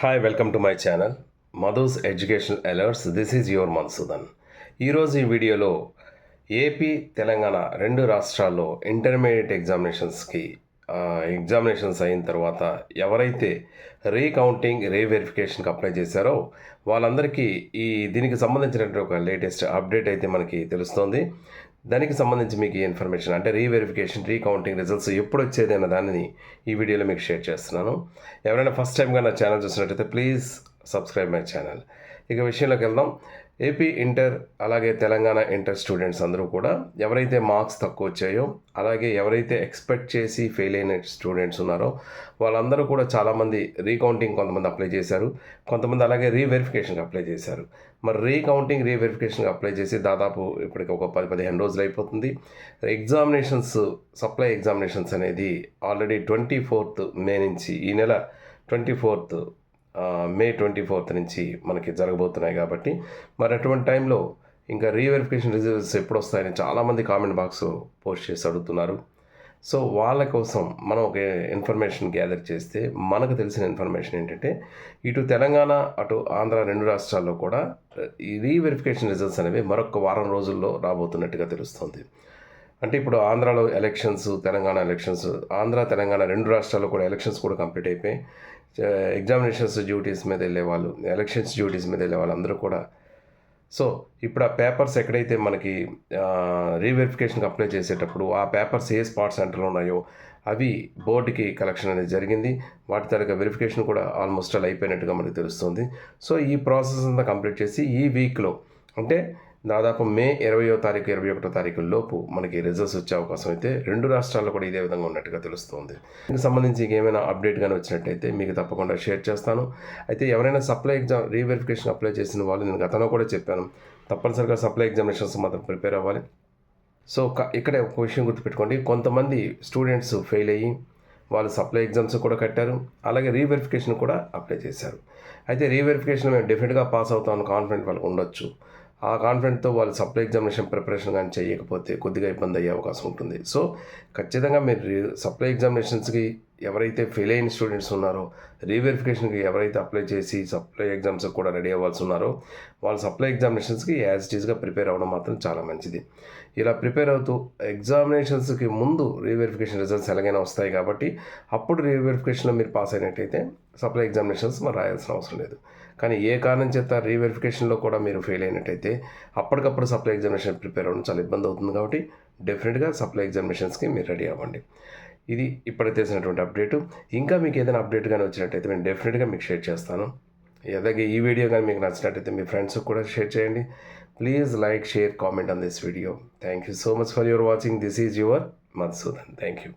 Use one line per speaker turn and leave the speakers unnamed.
Hi, welcome to my channel Madhu's educational alerts. This is your Madhusudan. ఈరోజు ఈ వీడియోలో AP Telangana రెండు రాష్ట్రాల్లో ఇంటర్మీడియట్ ఎగ్జామినేషన్స్ అయిన తర్వాత ఎవరైతే రీకౌంటింగ్ రీవెరిఫికేషన్కి అప్లై చేశారో వాళ్ళందరికీ దీనికి సంబంధించినటువంటి ఒక లేటెస్ట్ అప్డేట్ అయితే మనకి తెలుస్తోంది. దానికి సంబంధించి మీకు ఈ ఇన్ఫర్మేషన్ అంటే రీవెరిఫికేషన్ రీకౌంటింగ్ రిజల్ట్స్ ఎప్పుడు వచ్చేది అన్న దానిని ఈ వీడియోలో మీకు షేర్ చేస్తున్నాను. ఎవరైనా ఫస్ట్ టైంగా నా ఛానల్ చూసినట్టయితే ప్లీజ్ సబ్స్క్రైబ్ మై ఛానల్. ఇక విషయంలోకి వెళ్దాం. ఏపీ ఇంటర్ అలాగే తెలంగాణ ఇంటర్ స్టూడెంట్స్ అందరూ కూడా ఎవరైతే మార్క్స్ తక్కువ వచ్చాయో అలాగే ఎవరైతే ఎక్స్పెక్ట్ చేసి ఫెయిల్ అయిన స్టూడెంట్స్ ఉన్నారో వాళ్ళందరూ కూడా చాలామంది రీకౌంటింగ్ కొంతమంది అప్లై చేశారు, కొంతమంది అలాగే రీవెరిఫికేషన్కి అప్లై చేశారు. మరి రీకౌంటింగ్ రీవెరిఫికేషన్కి అప్లై చేసి దాదాపు ఇప్పటికి ఒక 10-15 రోజులు అయిపోతుంది. సప్లై ఎగ్జామినేషన్స్ అనేది ఆల్రెడీ 24th మే నుంచి ఈ నెల 24th మే 24th నుంచి మనకి జరగబోతున్నాయి. కాబట్టి మరి అటువంటి టైంలో ఇంకా రీవెరిఫికేషన్ రిజల్ట్స్ ఎప్పుడు వస్తాయని చాలామంది కామెంట్ బాక్స్ పోస్ట్ చేసి అడుగుతున్నారు. సో వాళ్ళ కోసం మనం ఒక ఇన్ఫర్మేషన్ గ్యాదర్ చేస్తే మనకు తెలిసిన ఇన్ఫర్మేషన్ ఏంటంటే ఇటు తెలంగాణ అటు ఆంధ్ర రెండు రాష్ట్రాల్లో కూడా ఈ రీవెరిఫికేషన్ రిజల్ట్స్ అనేవి మరొక వారం రోజుల్లో రాబోతున్నట్టుగా తెలుస్తుంది. అంటే ఇప్పుడు ఆంధ్రాలో ఎలక్షన్స్, తెలంగాణ ఎలక్షన్స్, ఆంధ్ర తెలంగాణ రెండు రాష్ట్రాల్లో కూడా ఎలక్షన్స్ కూడా కంప్లీట్ అయిపోయి ఎగ్జామినేషన్స్ డ్యూటీస్ మీద వెళ్ళే వాళ్ళు, ఎలక్షన్స్ డ్యూటీస్ మీద వెళ్ళే వాళ్ళందరూ కూడా సో ఇప్పుడు ఆ పేపర్స్ ఎక్కడైతే మనకి రీవెరిఫికేషన్కి అప్లై చేసేటప్పుడు ఆ పేపర్స్ ఏ స్పాట్ సెంటర్లో ఉన్నాయో అవి బోర్డుకి కలెక్షన్ అనేది జరిగింది. వాటి తరగతి వెరిఫికేషన్ కూడా ఆల్మోస్ట్ అలా అయిపోయినట్టుగా మనకు తెలుస్తుంది. సో ఈ ప్రాసెస్ అంతా కంప్లీట్ చేసి ఈ వీక్లో అంటే దాదాపు మే 20వ తారీఖు 21వ తారీఖు లోపు మనకి రిజల్ట్స్ వచ్చే అవకాశం అయితే రెండు రాష్ట్రాల్లో కూడా ఇదే విధంగా ఉన్నట్టుగా తెలుస్తుంది. దీనికి సంబంధించి ఏమైనా అప్డేట్ కానీ వచ్చినట్టయితే మీకు తప్పకుండా షేర్ చేస్తాను. అయితే ఎవరైనా సప్లై ఎగ్జామ్ రీవెరిఫికేషన్ అప్లై చేసిన వాళ్ళు నేను గతంలో కూడా చెప్పాను, తప్పనిసరిగా సప్లై ఎగ్జామినేషన్స్ మాత్రం ప్రిపేర్ అవ్వాలి. సో ఇక్కడ ఒక విషయం గుర్తుపెట్టుకోండి, కొంతమంది స్టూడెంట్స్ ఫెయిల్ అయ్యి వాళ్ళు సప్లై ఎగ్జామ్స్ కూడా కట్టారు, అలాగే రీవెరిఫికేషన్ కూడా అప్లై చేశారు. అయితే రీవెరిఫికేషన్ మేము డెఫినెట్గా పాస్ అవుతామని కాన్ఫిడెంట్ వాళ్ళకు ఉండొచ్చు. ఆ కాన్ఫిడెంట్తో వాళ్ళు సప్లై ఎగ్జామినేషన్ ప్రిపరేషన్ కానీ చేయకపోతే కొద్దిగా ఇబ్బంది అయ్యే అవకాశం ఉంటుంది. సో ఖచ్చితంగా మీరు సప్లై ఎగ్జామినేషన్స్కి ఎవరైతే ఫెయిల్ అయిన స్టూడెంట్స్ ఉన్నారో, రీవెరిఫికేషన్కి ఎవరైతే అప్లై చేసి సప్లై ఎగ్జామ్స్ కూడా రెడీ అవ్వాల్సి ఉన్నారో వాళ్ళు సప్లై ఎగ్జామినేషన్స్కి యాజ్ ఇట్ ఈస్గా ప్రిపేర్ అవ్వడం మాత్రం చాలా మంచిది. ఇలా ప్రిపేర్ అవుతూ ఎగ్జామినేషన్స్కి ముందు రీవెరిఫికేషన్ రిజల్ట్స్ ఎలాగైనా వస్తాయి కాబట్టి అప్పుడు రీవెరిఫికేషన్లో మీరు పాస్ అయినట్టయితే సప్లై ఎగ్జామినేషన్స్ మరి రాయాల్సిన అవసరం లేదు. కానీ ఏ కారణం చేత రీవెరిఫికేషన్లో కూడా మీరు ఫెయిల్ అయినట్టయితే అప్పటికప్పుడు సప్లై ఎగ్జామినేషన్ ప్రిపేర్ అవ్వడం చాలా ఇబ్బంది అవుతుంది. కాబట్టి డెఫినెట్గా సప్లై ఎగ్జామినేషన్స్కి మీరు రెడీ అవ్వండి. ఇది ఇప్పటికి తెలిసినటువంటి అప్డేటు. ఇంకా మీకు ఏదైనా అప్డేట్ కానీ వచ్చినట్టయితే నేను డెఫినెట్గా మీకు షేర్ చేస్తాను. అలాగే ఈ వీడియో కానీ మీకు నచ్చినట్టయితే మీ ఫ్రెండ్స్కి కూడా షేర్ చేయండి. Please like, share, comment on this video. Thank you so much for your watching. This is your Madhusudan. Thank you.